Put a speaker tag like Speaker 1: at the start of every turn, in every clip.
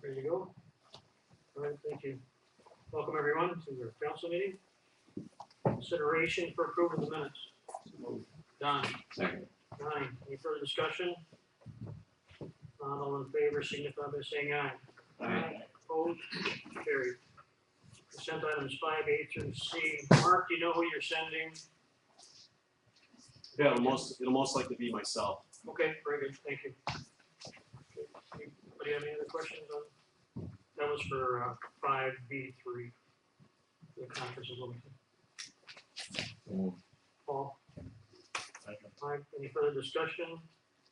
Speaker 1: Ready to go? All right, thank you. Welcome everyone to your council meeting. Consideration for approval of the minutes. Don.
Speaker 2: Second.
Speaker 1: Donnie, any further discussion? Not all in favor, signify by saying aye.
Speaker 2: Aye.
Speaker 1: Opposed? Carried. Consent items 5A through C. Mark, do you know who you're sending?
Speaker 3: Yeah, it'll most likely be myself.
Speaker 1: Okay, very good, thank you. Okay, anybody have any other questions on? That was for 5B3. The conference of Wilmington. Paul? Mike, any further discussion?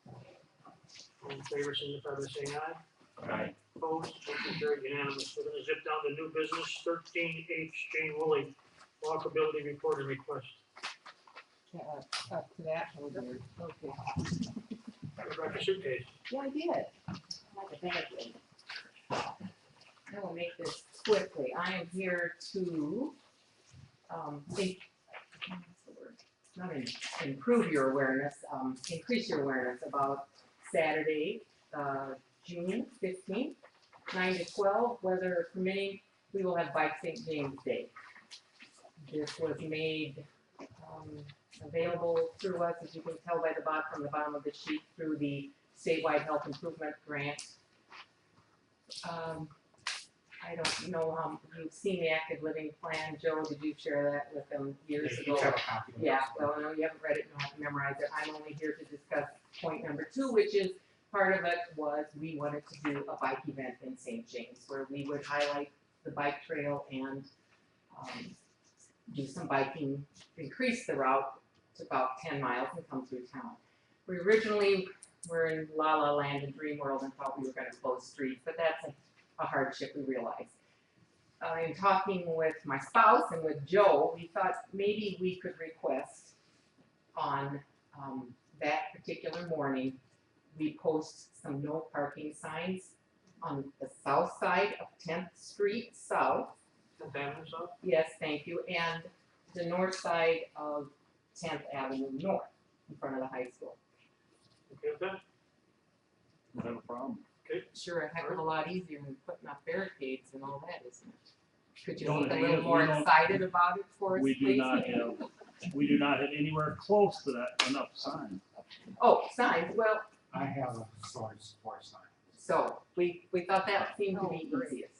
Speaker 1: All in favor, signify by saying aye.
Speaker 3: Aye.
Speaker 1: Opposed, motion carried unanimous. We're gonna zip down to new business, 13H, Jane Woolley, walkability report and request.
Speaker 4: Up to that, oh dear, okay.
Speaker 1: What about your suitcase?
Speaker 4: Yeah, I did. Like a bad thing. I will make this quickly. I am here to, what's the word? Not improve your awareness, increase your awareness about Saturday, June 15th, 9 to 12, weather permitting, we will have Bike St. James Day. This was made available through us, as you can tell by the bottom, from the bottom of the sheet, through the statewide health improvement grant. I don't know how you've seen the active living plan. Joe, did you share that with them years ago? Yeah, well, no, you haven't read it, you don't have to memorize it. I'm only here to discuss point number 2, which is part of it was we wanted to do a bike event in St. James where we would highlight the bike trail and do some biking, increase the route to about 10 miles and come through town. We originally were in La La Land and Dream World and thought we were going to close streets, but that's a hardship, we realized. In talking with my spouse and with Joe, we thought maybe we could request on that particular morning, we post some no parking signs on the south side of 10th Street South.
Speaker 1: 10th Avenue South?
Speaker 4: Yes, thank you, and the north side of 10th Avenue North, in front of the high school.
Speaker 1: Okay with that?
Speaker 3: Don't have a problem.
Speaker 4: Sure, a heck of a lot easier than putting up barricades and all that, isn't it? Could you
Speaker 5: The only
Speaker 4: be a
Speaker 5: thing
Speaker 4: little
Speaker 5: is,
Speaker 4: more
Speaker 5: we don't-
Speaker 4: excited about it for us,
Speaker 5: We
Speaker 4: please?
Speaker 5: we do not have anywhere close to that enough signs.
Speaker 4: Oh, signs, well,
Speaker 6: I have a source for sign.
Speaker 4: so, we thought that seemed to be easiest.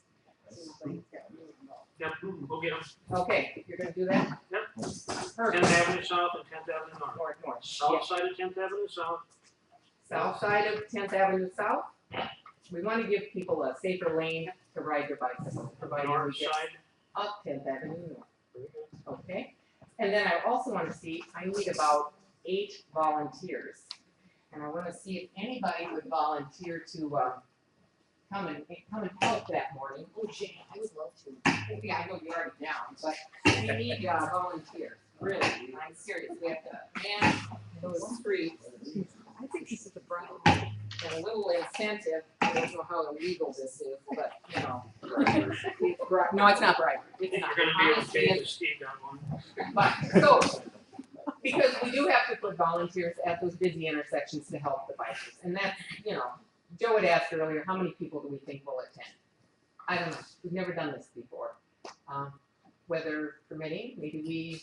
Speaker 1: Yep, we'll get them.
Speaker 4: Okay, you're gonna do that?
Speaker 1: Yep.
Speaker 4: Perfect.
Speaker 1: 10th Avenue South and 10th Avenue North.
Speaker 4: North,
Speaker 1: South side of 10th Avenue South.
Speaker 4: South side of 10th Avenue South. We wanna give people a safer lane to ride their bicycles, provided we
Speaker 1: North
Speaker 4: get
Speaker 1: side.
Speaker 4: up 10th Avenue North.
Speaker 1: Very good.
Speaker 4: Okay, and then I also want to see, I need about 8 volunteers. And I want to see if anybody would volunteer to, come and help that morning. Oh, Jane, I would love to. Yeah, I know you're already down, but we need, volunteers, really, I'm serious, we have to man those streets.
Speaker 7: I think this is a bribe.
Speaker 4: And a little incentive, I don't know how illegal this is, but, you know. No, it's not bribery, it's
Speaker 1: You're
Speaker 4: not.
Speaker 1: gonna be
Speaker 4: Honestly,
Speaker 1: okay
Speaker 4: it's-
Speaker 1: with Steve got one.
Speaker 4: But, so, because we do have to put volunteers at those busy intersections to help the bikers, and that's, you know, Joe had asked earlier, how many people do we think will attend? I don't know, we've never done this before. Weather permitting, maybe we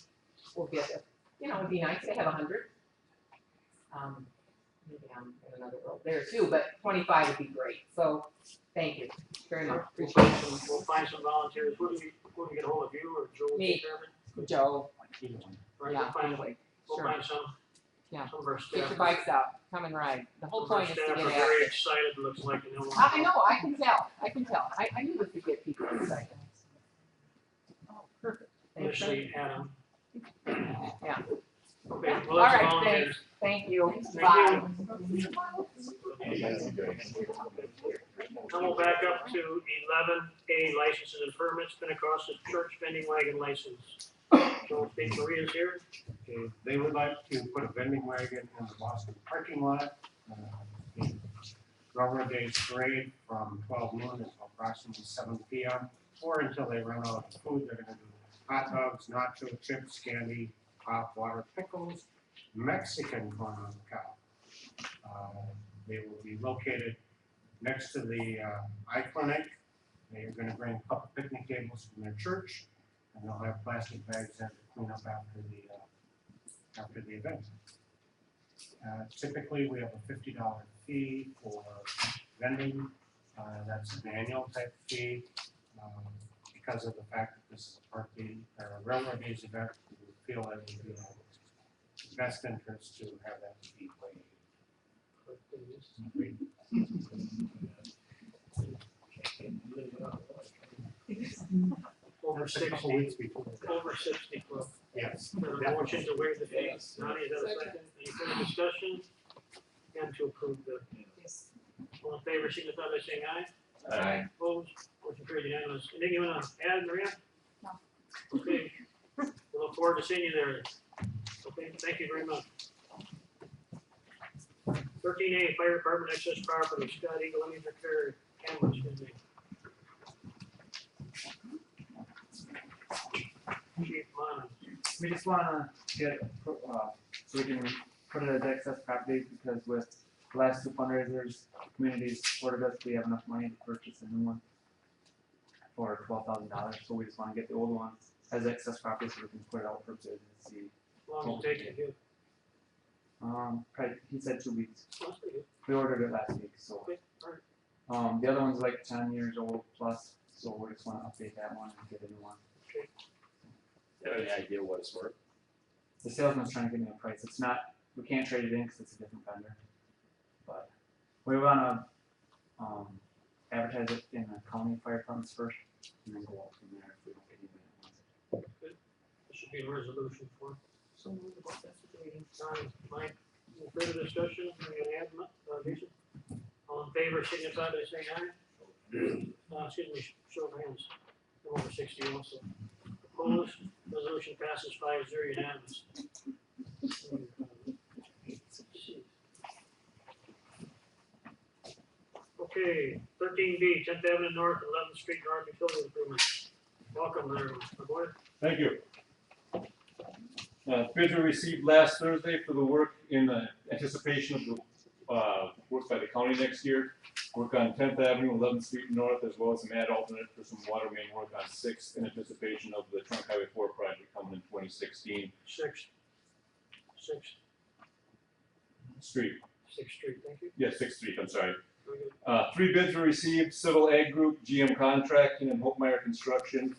Speaker 4: will get, you know, it'd be nice to have 100. Maybe I'm in another world there too, but 25 would be great, so, thank you very much,
Speaker 1: We'll
Speaker 4: appreciate
Speaker 1: find some, we'll find some volunteers. Who do we get hold of, you or Joel?
Speaker 4: Me. it. Joe,
Speaker 1: Right,
Speaker 4: yeah,
Speaker 1: we'll find,
Speaker 4: anyway,
Speaker 1: we'll
Speaker 4: sure.
Speaker 1: find some.
Speaker 4: Yeah.
Speaker 1: Some of our
Speaker 4: Get
Speaker 1: staff.
Speaker 4: your bikes out, come and ride. The whole
Speaker 1: Some of our
Speaker 4: point is to
Speaker 1: staff
Speaker 4: get
Speaker 1: are
Speaker 4: after
Speaker 1: very
Speaker 4: it.
Speaker 1: excited, looks like, and they'll.
Speaker 4: I know, I can tell. I knew this would get people excited. Oh, perfect. Thanks,
Speaker 1: Initially, Adam.
Speaker 4: Yeah.
Speaker 1: Okay,
Speaker 4: All
Speaker 1: well, that's
Speaker 4: right,
Speaker 1: volunteers.
Speaker 4: Thank you.
Speaker 1: Thank
Speaker 4: Bye.
Speaker 1: Then we'll back up to 11A, licenses and permits, Pentecostal Church vending wagon license. Joel State Maria's here.
Speaker 6: Okay, they would like to put a vending wagon in the Boston parking lot. The Railroad Days parade from 12 noon until approximately 7 p.m. or until they run out of food. They're gonna do hot dogs, nacho chips, candy, pop, water, pickles, Mexican corn on the cob. They will be located next to the eye clinic. They're gonna bring a couple picnic tables from their church, and they'll have plastic bags there to clean up after the event. Typically, we have a $50 fee for vending. That's an annual type fee. Because of the fact that this is a park day, or a railroad days event, we feel that it would be in our best interest to have that fee waived.
Speaker 1: Over
Speaker 6: That's a
Speaker 1: 60,
Speaker 6: couple weeks before.
Speaker 1: over 60 club.
Speaker 6: Yes.
Speaker 1: Motion to waive the fee. Donnie, is that a second? Any further discussion? And to approve the,
Speaker 7: Yes.
Speaker 1: all in favor, signify by saying aye.
Speaker 3: Aye.
Speaker 1: Opposed, motion carried unanimous. Anything you wanna add, Maria?
Speaker 7: No.
Speaker 1: Okay, we look forward to seeing you there. Okay, thank you very much. 13A, Fire Department excess property, Scott Eagle, Indian Repair, Cameron, excuse me. Chief Mana.
Speaker 2: We just wanna get, so we can put it as excess property, because with the last two fundraisers, communities supported us, we have enough money to purchase a new one for $12,000, so we just wanna get the old one as excess property, so we can put it out for bid and see.
Speaker 1: How long does it take to get?
Speaker 2: Probably, he said 2 weeks,
Speaker 1: Oh, that's pretty good.
Speaker 2: we ordered it last week, so.
Speaker 1: Okay, alright.
Speaker 2: The other one's like 10 years old plus, so we just wanna update that one and get a new one.
Speaker 3: You have any idea what it's worth?
Speaker 2: The salesman's trying to give me a price, it's not, we can't trade it in because it's a different vendor. But we wanna, advertise it in the county fire departments first, and then go out from there if we don't get anybody that wants it.
Speaker 1: There should be a resolution for it.
Speaker 4: So move the book, that's what you're reading.
Speaker 1: Mike, any further discussion? Any add, Lisa? All in favor, signify by saying aye. Excuse me, show of hands. I'm over 60 also. Opposed, resolution passes 5-0 unanimous. Okay, 13B, 10th Avenue North, 11th Street North utility improvements. Welcome there, my boy.
Speaker 8: Thank you. Bids were received last Thursday for the work in anticipation of the work by the county next year. Work on 10th Avenue, 11th Street North, as well as some ad alternate for some water main work on 6th in anticipation of the Trunk Highway 4 project coming in 2016.
Speaker 1: 6th
Speaker 8: Street,
Speaker 1: Street, thank you.
Speaker 8: yeah, 6th Street, I'm sorry.
Speaker 1: Very good.
Speaker 8: 3 bids were received, Civil Ag Group, GM Contracting, and Hopemeyer Construction.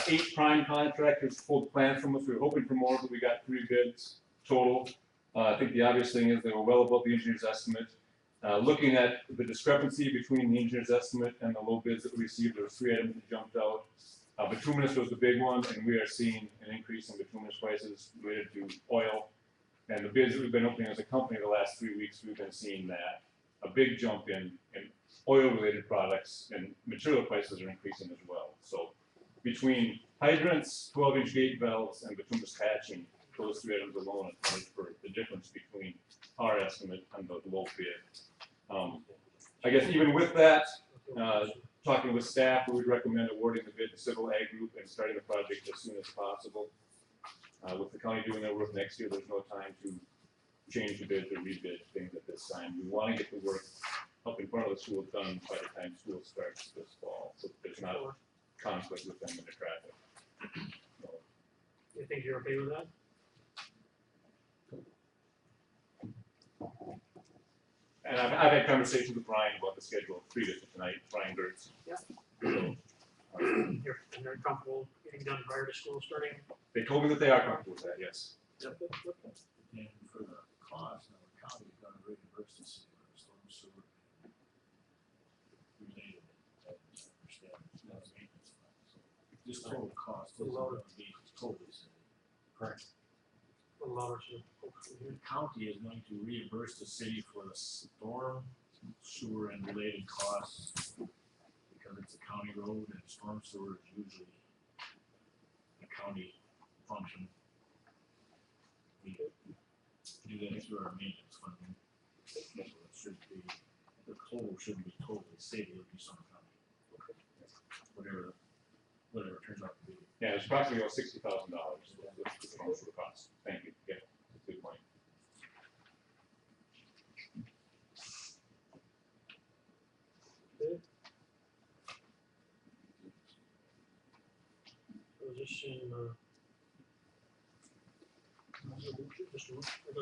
Speaker 8: 8 prime contractors pulled plans from us, we were hoping for more, but we got 3 bids total. I think the obvious thing is they were well above the engineer's estimate. Looking at the discrepancy between the engineer's estimate and the low bids that we received, there were 3 items that jumped out. Bituminous was the big one, and we are seeing an increase in bituminous prices related to oil. And the bids that we've been opening as a company the last 3 weeks, we've been seeing that. A big jump in oil-related products, and material prices are increasing as well. So between hydrants, 12-inch gate valves, and bituminous patching, those 3 items alone accounted for the difference between our estimate and the low bid. I guess even with that, talking with staff, we would recommend awarding the bid to Civil Ag Group and starting the project as soon as possible. With the county doing their work next year, there's no time to change the bid or rebid things at this time. We want to get the work up in front of the school done by the time school starts this fall, so there's not a conflict with them in the traffic. So,
Speaker 1: You think you're okay with that?
Speaker 8: and I've had conversations with Brian about the schedule previous to tonight, Brian Gertz.
Speaker 1: Yeah.
Speaker 8: So,
Speaker 1: And they're comfortable getting done prior to school starting?
Speaker 8: they told me that they are comfortable with that, yes.
Speaker 1: Yep.
Speaker 9: And for the cost, now the county is gonna reimburse the city for the storm sewer related, I understand, it's not a maintenance fund, so this total cost is gonna be totally city.
Speaker 6: Correct.
Speaker 1: A little louder, so folks can hear.
Speaker 9: The county is going to reimburse the city for the storm sewer and related costs because it's a county road and storm sewer is usually a county function. We do that through our maintenance funding. So it should be, the total shouldn't be totally city, it'll be some county. Whatever it turns out to be.
Speaker 8: Yeah, it's approximately about $60,000, that's the most of the cost. Thank you, yeah, that's a good point.
Speaker 1: this in, just a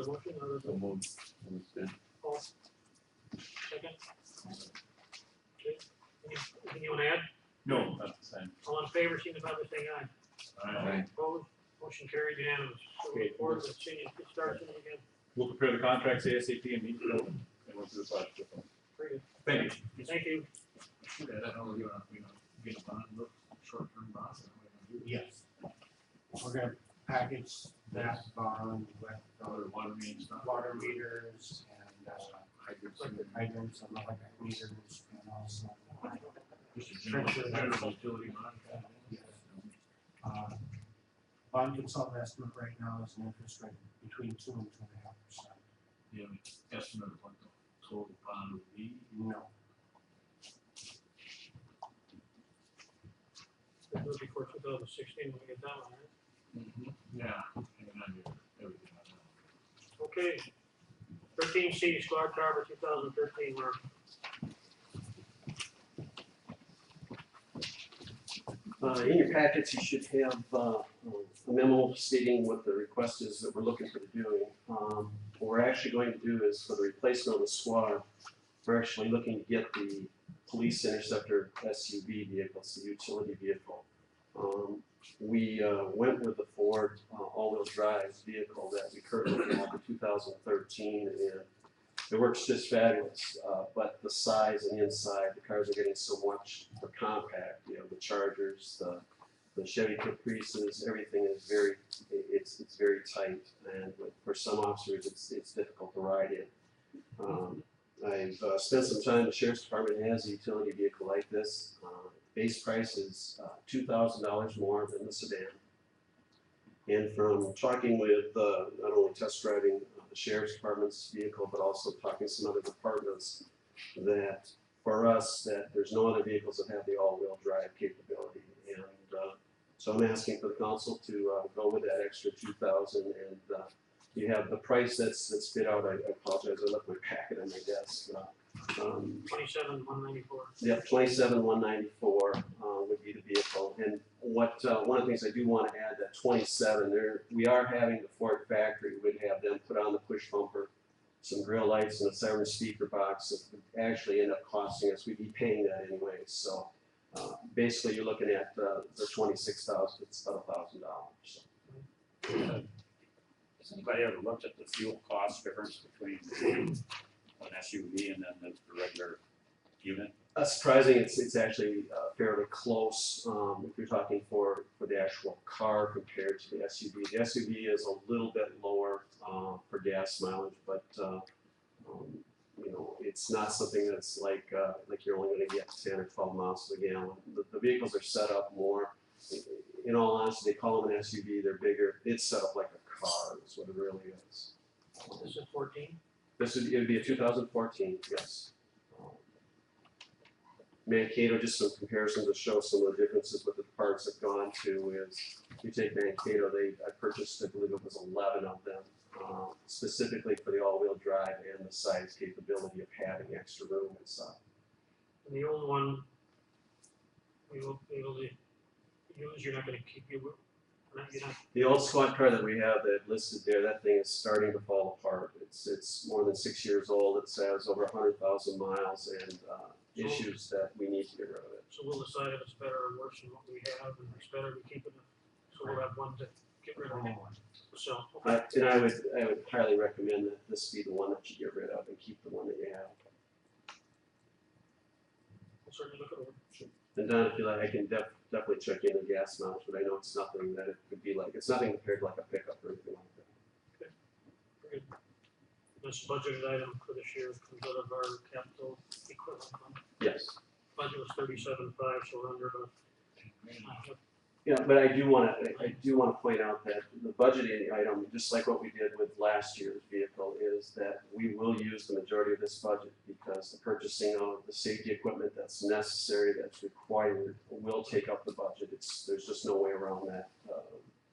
Speaker 1: motion, or
Speaker 3: So moved.
Speaker 1: Paul? Second? Okay, anything you wanna add?
Speaker 8: No, not the same.
Speaker 1: All in favor, signify by saying aye.
Speaker 9: Aye.
Speaker 1: Opposed, motion carried unanimous. So we look forward to seeing you get started again.
Speaker 8: We'll prepare the contracts ASAP and meet with them and we'll do the project with them.
Speaker 1: Very good.
Speaker 8: Thank you.
Speaker 1: Thank you.
Speaker 9: Shoot, I don't know, you know, get a bond, look, short-term bonds.
Speaker 6: Yes. We're gonna package that bond with
Speaker 9: Other water main stuff.
Speaker 6: water meters and
Speaker 9: Hydrants.
Speaker 6: hydrants and electric meters and also
Speaker 9: Just a general utility bond.
Speaker 6: Yes. Bond consultant estimate right now is an interest rate between 2 and 2.5%.
Speaker 9: You have an estimate of what the total bond would be?
Speaker 6: No.
Speaker 1: That was before 2016 when we get that one, right?
Speaker 9: Yeah. Hanging on to everything on that.
Speaker 1: Okay. 13C Squad Car for 2013, Mark.
Speaker 10: In your packets, you should have a memo stating what the request is that we're looking for doing. What we're actually going to do is for the replacement of the squad, we're actually looking to get the police interceptor SUV vehicle, it's the utility vehicle. We went with the Ford all-wheel drive vehicle that we currently have for 2013, and it works just fabulous. But the size and the inside, the cars are getting so much more compact. You know, the Chargers, the Chevy Caprices, everything is it's very tight, and for some officers, it's difficult to ride in. I've spent some time. The sheriff's department has a utility vehicle like this. Base price is $2,000 more than the sedan. And from talking with not only test driving the sheriff's department's vehicle, but also talking to some other departments, that for us, that there's no other vehicles that have the all-wheel drive capability. And so I'm asking for the council to go with that extra $2,000. And you have the price that's bid out. I apologize, I left my packet on my desk.
Speaker 1: 27,194.
Speaker 10: Yep, 27,194 would be the vehicle. And what one of the things I do want to add, that 27, we are having the Ford factory would have them put on the push bumper, some grill lights, and a siren speaker box that would actually end up costing us. We'd be paying that anyway. So basically, you're looking at the 26,000. It's about $1,000. So.
Speaker 3: Has anybody ever looked at the fuel cost difference between an SUV and then the regular unit?
Speaker 10: Surprising, it's actually fairly close if you're talking for the actual car compared to the SUV. The SUV is a little bit lower for gas mileage, but you know, it's not something that's like you're only going to get 10 or 12 miles to the gallon. The vehicles are set up more. In all honesty, they call them an SUV. They're bigger. It's set up like a car. Is what it really is.
Speaker 1: This is 14.
Speaker 10: It would be a 2014, yes. Mankato, just some comparisons to show some of the differences what the parts have gone to is, you take Mankato, I purchased, I believe it was 11 of them, specifically for the all-wheel drive and the size capability of having extra room inside.
Speaker 1: And the old one, we will be able to use, you're not gonna keep your, you're not,
Speaker 10: The old squad car that we have that listed there, that thing is starting to fall apart. It's more than 6 years old. It has over 100,000 miles and issues that we need to get rid of it.
Speaker 1: so we'll decide if it's better or worse than what we have, and it's better to keep it, so we'll have one to get rid of. So, okay.
Speaker 10: And I would highly recommend that this be the one that you get rid of and keep the one that you have.
Speaker 1: We'll certainly look it over.
Speaker 10: And Don, if you like, I can definitely check in the gas mileage, but I know it's nothing that it could be like. It's nothing compared to like a pickup or anything like that.
Speaker 1: Very good. This budgeted item for this year comes out of our capital equipment fund.
Speaker 10: Yes.
Speaker 1: Budget was 37.5, so we're under the.
Speaker 10: Yeah, but I do want to point out that the budgeting item, just like what we did with last year's vehicle, is that we will use the majority of this budget because the purchasing of the safety equipment that's necessary, that's required, will take up the budget. There's just no way around that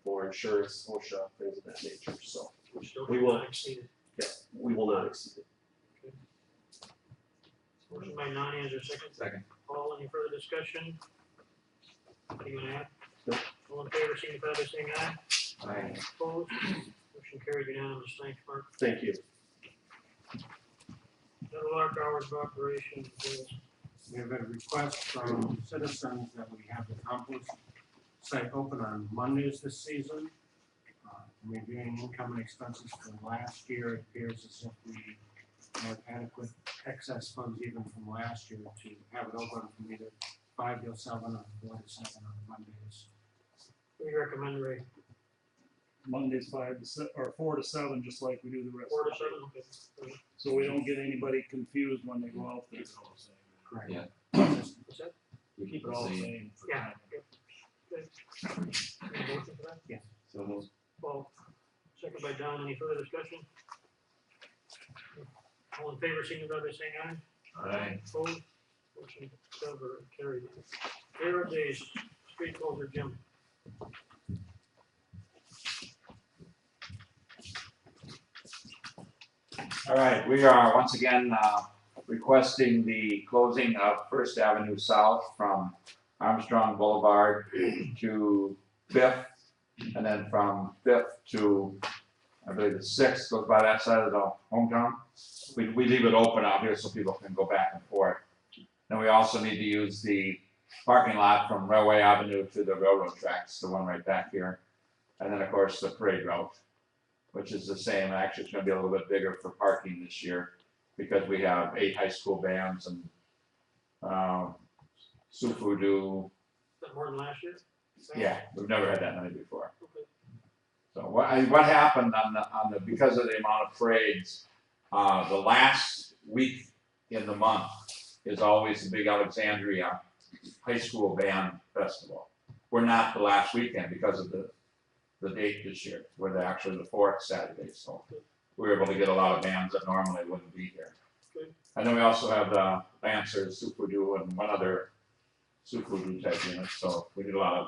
Speaker 10: for insurance, OSHA, things of that nature. So we will
Speaker 1: not exceed it.
Speaker 10: Yeah, we will not exceed it.
Speaker 1: Motion by Nani, is there a second?
Speaker 3: Second.
Speaker 1: Paul, any further discussion? What do you want to add?
Speaker 10: No.
Speaker 1: All in favor, signify by saying aye.
Speaker 10: Aye.
Speaker 1: Opposed? Motion carried unanimous. Thanks, Mark.
Speaker 10: Thank you.
Speaker 1: Meadowlark hours of operation is
Speaker 6: We have a request from citizens that we have the compost site open on Mondays this season. Reviewing income and expenses for last year, it appears as if we have adequate excess funds even from last year to have it open from either 5 till 7 or 4 to 7 on Mondays.
Speaker 1: we recommend Ray.
Speaker 5: Mondays 5 to 7, or 4 to 7, just like we do the rest
Speaker 1: 4
Speaker 5: of
Speaker 1: to
Speaker 5: the
Speaker 1: 7,
Speaker 5: day.
Speaker 1: okay.
Speaker 5: So we don't get anybody confused when they go out there.
Speaker 9: Keep it all the same.
Speaker 6: Correct.
Speaker 11: Yeah.
Speaker 1: What's that?
Speaker 9: We keep it all the same for
Speaker 1: Yeah.
Speaker 9: time.
Speaker 1: Yep. Okay. Any motion for that?
Speaker 11: So those,
Speaker 1: Paul, second by Don. Any further discussion? All in favor, signify by saying aye.
Speaker 9: Aye.
Speaker 1: Opposed? Motion carried. Zero days, street closure, Jim.
Speaker 3: All right, we are once again requesting the closing of First Avenue South from Armstrong Boulevard to Fifth, and then from Fifth to, I believe, the Sixth, goes by that side of the hometown. We leave it open out here so people can go back and forth. Then we also need to use the parking lot from Railway Avenue to the railroad tracks, the one right back here. And then, of course, the parade route, which is the same. Actually, it's gonna be a little bit bigger for parking this year because we have 8 high school bands and Sufudu.
Speaker 1: Is that more than last year?
Speaker 3: Yeah, we've never had that many before.
Speaker 1: Okay.
Speaker 3: So what happened on the because of the amount of parades, the last week in the month is always the big Alexandria High School Band Festival. We're not the last weekend because of the date this year. We're actually the 4th Saturday, so we were able to get a lot of bands that normally wouldn't be here.
Speaker 1: Good.
Speaker 3: And then we also have the Lancers, Sufudu, and one other Sufudu type unit, so we did a lot of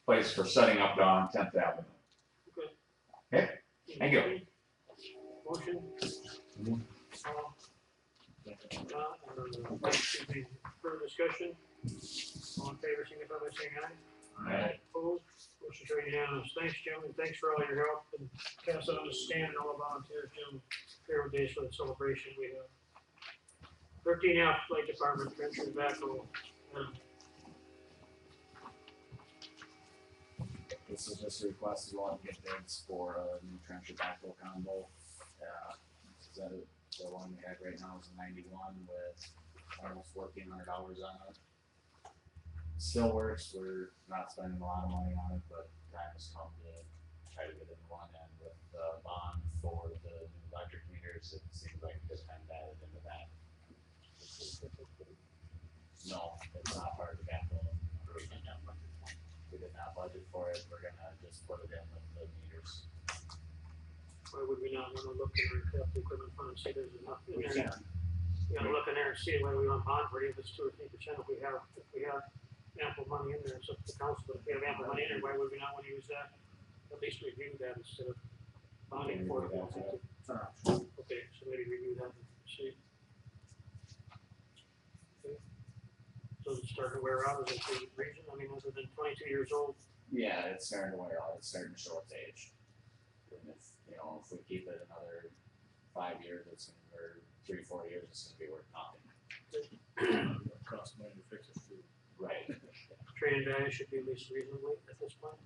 Speaker 3: place for setting up on 10th Avenue. Okay, thank you.
Speaker 1: Motion? Excuse me, further discussion? All in favor, signify by saying aye.
Speaker 3: Aye.
Speaker 1: Opposed? Motion carried unanimous. Thanks, Jim, and thanks for all your help, and pass on to Stan and all the volunteers, Jim, Hero Days for the celebration we have. 13F, Light Department, Trencher Tobacco.
Speaker 11: this is just a request as well to get bids for a new trencher backhoe combo. The one we have right now is a 91 with almost $1,400 on it. Still works, we're not spending a lot of money on it, but time has come to try to get it in one end with the bond for the new electric meters. It seems like it's kind of added into that. No, it's not part of the capital improvement. We did not budget for it, we're gonna just put it in with the meters.
Speaker 1: Why would we not wanna look in our capital equipment fund and see there's enough in
Speaker 6: We
Speaker 1: there?
Speaker 6: can.
Speaker 1: You gotta look in there and see whether we want bond for it, if it's 2 or 3%, if we have ample money in there, it's up to the council, but if we have ample money in there, why would we not wanna use that? At least review that instead of bonding for it.
Speaker 6: It's an option.
Speaker 1: Okay, so maybe review that and see. Okay. So it's starting to wear out, is it the reason, I mean, other than 22 years old?
Speaker 11: Yeah, it's starting to wear out, it's starting to show its age. And if, if we keep it another 5 years, or 3-4 years, it's gonna be worth nothing.
Speaker 9: Cost money to fix it too.
Speaker 11: Right.
Speaker 1: Trade-in value should be at least reasonably at this point.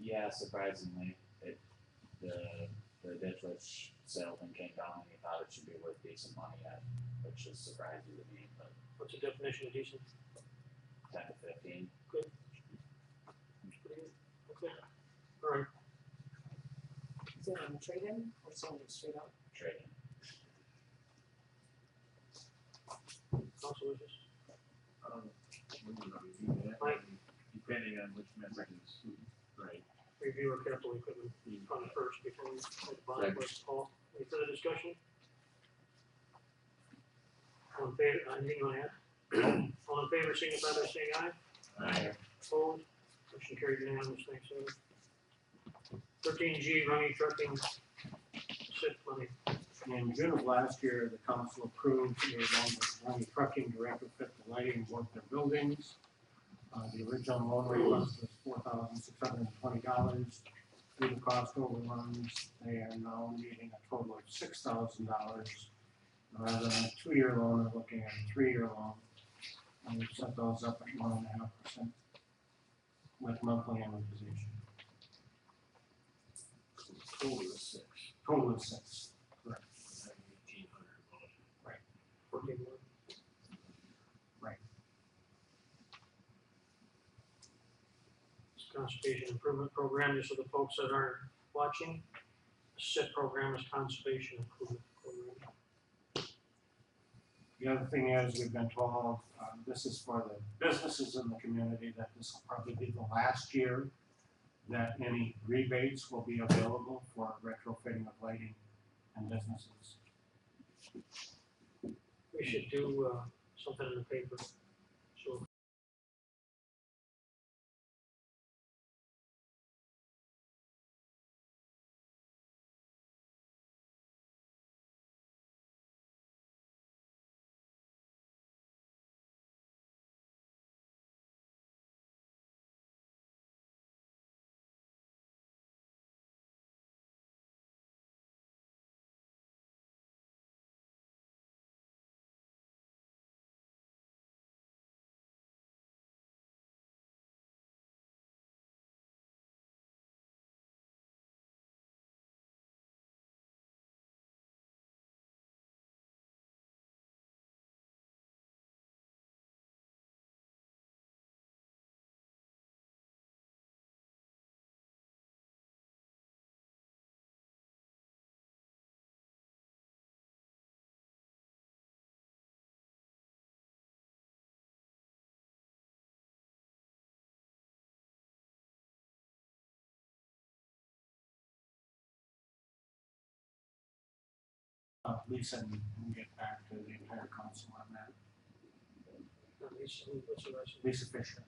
Speaker 11: Yeah, surprisingly, the ditch witch salesman came down and he thought it should be worth decent money at, which is surprising to me, but
Speaker 1: What's the definition of decent?
Speaker 11: 10 to 15
Speaker 1: Good. That's pretty good. Okay. All right.
Speaker 7: Is it on the trade-in or selling it straight out?
Speaker 11: trading.
Speaker 1: Council wishes.
Speaker 9: We're gonna review that,
Speaker 1: Mike?
Speaker 9: depending on which member is who. Right.
Speaker 1: Review our capital equipment fund first before we make the bond request. Paul, any further discussion? All in favor, anything you wanna add? All in favor, signify by saying aye.
Speaker 9: Aye.
Speaker 1: Opposed? Motion carried unanimous, thanks, Evan. 13G, running trucking, SIP money.
Speaker 6: In June of last year, the council approved a loan with Running Trucking to retrofit the lighting in both their buildings. The original loan request was $4,620. Due to cost overruns, they are now needing a total of $6,000. Rather than a 2-year loan, they're looking at a 3-year loan. And we've set those up at 1.5% with monthly amortization.
Speaker 9: Total is 6.
Speaker 6: Total of 6. Correct.
Speaker 9: 1,800.
Speaker 1: 14 more. Conservation Improvement Program, just for the folks that aren't watching. The SIP program is Conservation Improvement Program.
Speaker 6: The other thing is, we've been told, this is for the businesses in the community, that this will probably be the last year that any rebates will be available for retrofitting of lighting and businesses.
Speaker 1: We should do something in the paper, so.
Speaker 6: Lisa can get back to the entire council on that.
Speaker 1: What's the rest?
Speaker 6: Lisa Fisher.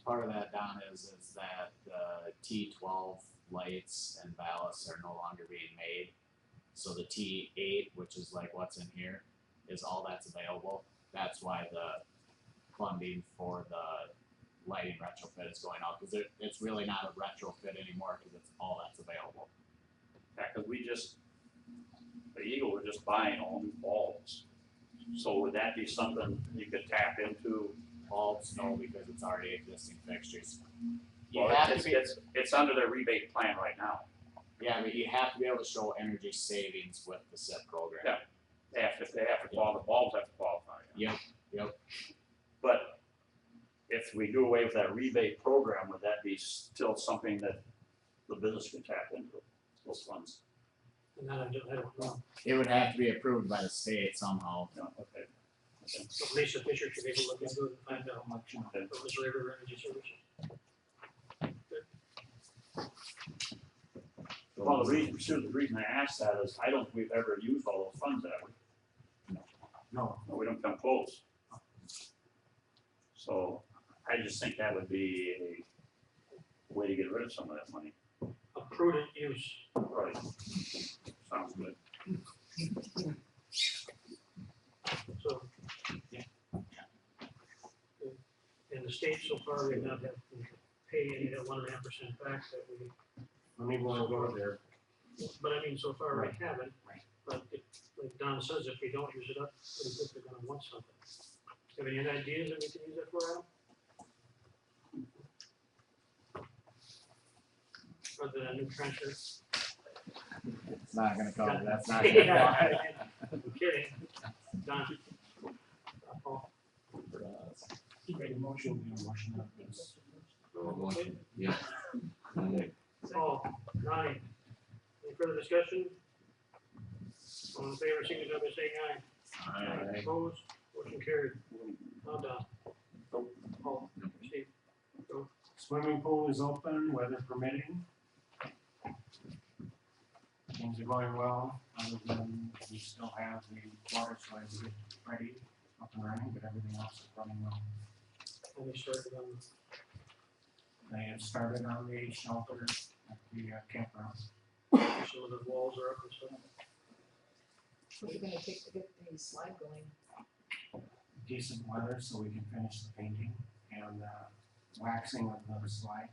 Speaker 11: Part of that, Don, is that the T12 lights and ballasts are no longer being made. So the T8, which is like what's in here, is all that's available. That's why the funding for the lighting retrofit is going out, because it's really not a retrofit anymore, because it's all that's available.
Speaker 12: Yeah, cause the Eagle were just buying all new bulbs. So would that be something you could tap into?
Speaker 11: Bulbs, no, because it's already existing fixtures. You
Speaker 12: Well,
Speaker 11: have to be,
Speaker 12: it's under their rebate plan right now.
Speaker 11: yeah, but you have to be able to show energy savings with the SIP program.
Speaker 12: Yeah. If they have to qualify, the bulbs have to qualify.
Speaker 11: Yep.
Speaker 12: But if we do away with that rebate program, would that be still something that the business could tap into, those funds?
Speaker 1: And I don't know.
Speaker 11: It would have to be approved by the state somehow.
Speaker 12: No, okay.
Speaker 1: So Lisa Fisher should be able to look into it and find out how much for Missouri River Energy Services.
Speaker 12: Well, the reason I asked that is I don't think we've ever used all those funds, have we?
Speaker 6: No.
Speaker 12: No, we don't come close. So I just think that would be a way to get rid of some of that money.
Speaker 1: A prudent use.
Speaker 12: Right. Sounds good.
Speaker 1: So. And the state so far, we have not had to pay any of that 1.5% back that we.
Speaker 6: Let me go there.
Speaker 1: But I mean, so far we haven't.
Speaker 6: Right.
Speaker 1: But like Don says, if we don't use it up, pretty quick they're gonna want something. Have any ideas that we can use that for, Al? Other than a new trencher?
Speaker 11: It's not gonna cover, that's not gonna
Speaker 1: Yeah, I'm kidding. Don? Paul?
Speaker 6: Make a motion of this.
Speaker 1: Okay.
Speaker 3: Yeah.
Speaker 1: Paul, Ronnie, any further discussion? All in favor, signify by saying aye. Opposed, motion carried. Now Don. Paul, Steve. Go.
Speaker 6: Swimming pool is open, weather permitting. Things are going well, other than we still have the water slide to get ready, up and running, but everything else is running well.
Speaker 1: And we started on,
Speaker 6: They have started on the shelter at the campground.
Speaker 1: some of the walls are up and stuff.
Speaker 7: What's it gonna take to get the slide going?
Speaker 6: Decent weather, so we can finish the painting, and waxing of the slide.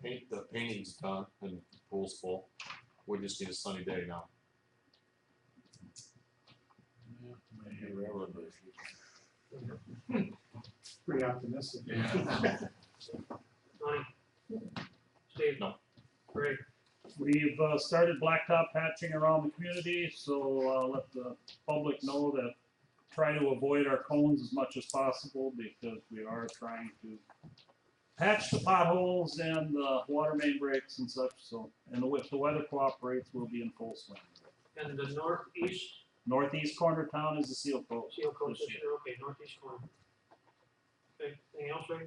Speaker 13: The painting's done and the pool's full. We just need a sunny day now.
Speaker 6: Pretty optimistic.
Speaker 1: Lonnie? Steve?
Speaker 13: No.
Speaker 1: Greg?
Speaker 5: We've started blacktop patching around the community, so let the public know that try to avoid our cones as much as possible because we are trying to patch the potholes and the water main breaks and such, so, and if the weather cooperates, we'll be in full swing.
Speaker 1: And the northeast
Speaker 5: Northeast corner of town is the seal coat.
Speaker 1: seal coat
Speaker 5: This
Speaker 1: this year, okay, northeast corner. Okay, anything else, Ray?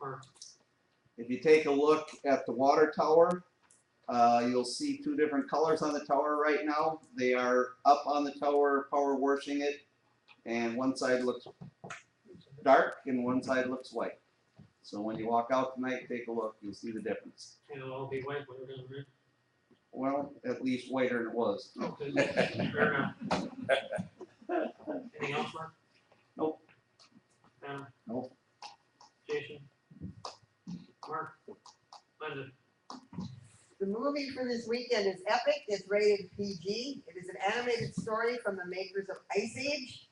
Speaker 1: Mark?
Speaker 14: If you take a look at the water tower, you'll see two different colors on the tower right now. They are up on the tower, power washing it, and one side looks dark and one side looks white. So when you walk out tonight, take a look, you'll see the difference.
Speaker 1: It'll all be white when we're done, right?
Speaker 14: Well, at least whiter than it was.
Speaker 1: Okay, fair enough. Anything else, Mark?
Speaker 14: Nope.
Speaker 1: Adam?
Speaker 14: Nope.
Speaker 1: Jason? Mark? Linda?
Speaker 15: The movie for this weekend is epic. It's rated PG. It is an animated story from the makers of Ice Age.